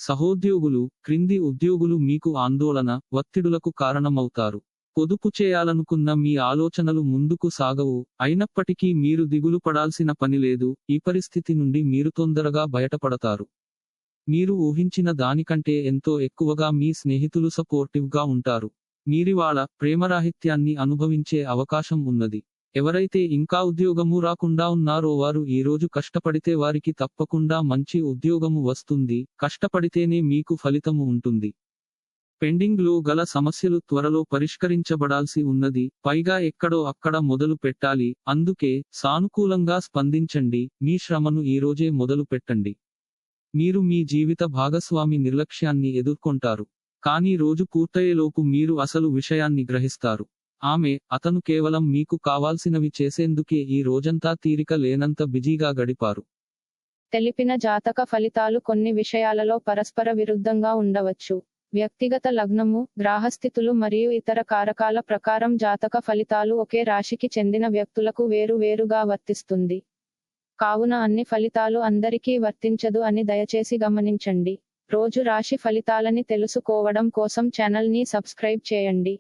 సహోద్యోగులు, క్రింది ఉద్యోగులు మీకు ఆందోళన, ఒత్తిడులకు కారణమవుతారు. పొదుపు చేయాలనుకున్న మీ ఆలోచనలు ముందుకు సాగవు, అయినప్పటికీ మీరు దిగులు పడాల్సిన పని లేదు, ఈ పరిస్థితి నుండి మీరు తొందరగా బయటపడతారు. మీరు ఊహించిన దానికంటే ఎంతో ఎక్కువగా మీ స్నేహితులు సపోర్టివ్గా ఉంటారు. మీరివాళ ప్రేమరాహిత్యాన్ని అనుభవించే అవకాశం ఉన్నది. ఎవరైతే ఇంకా ఉద్యోగము రాకుండా ఉన్నారో వారు ఈ రోజు కష్టపడితే వారికి తప్పకుండా మంచి ఉద్యోగము వస్తుంది. కష్టపడితేనే మీకు ఫలితము ఉంటుంది. పెండింగ్ లో గల సమస్యలు త్వరలో పరిష్కరించబడాల్సి ఉన్నది, పైగా ఎక్కడో అక్కడ మొదలు పెట్టాలి. అందుకే సానుకూలంగా స్పందించండి, మీ శ్రమను ఈ రోజే మొదలు పెట్టండి. మీరు మీ జీవిత భాగస్వామి నిర్లక్ష్యాన్ని ఎదుర్కొంటారు. కానీ రోజు పూర్తయ్యేలోపు మీరు అసలు విషయాన్ని గ్రహిస్తారు. అతను కేవలం మీకు కావాల్సినవి చేసేందుకే ఈ రోజంతా తీరిక లేనంత బిజీగా గడిపారు. తెలిపిన జాతక ఫలితాలు కొన్ని విషయాలలో పరస్పర విరుద్ధంగా ఉండవచ్చు. వ్యక్తిగత లగ్నము, గ్రహస్థితులు మరియు ఇతర కారకాల ప్రకారం జాతక ఫలితాలు ఒకే రాశికి చెందిన వ్యక్తులకు వేరు వేరుగా వర్తిస్తుంది. కావున అన్ని ఫలితాలు అందరికీ వర్తించదు అని దయచేసి గమనించండి. రోజు రాశి ఫలితాలని తెలుసుకోవడం కోసం ఛానల్ ని సబ్స్క్రైబ్ చేయండి.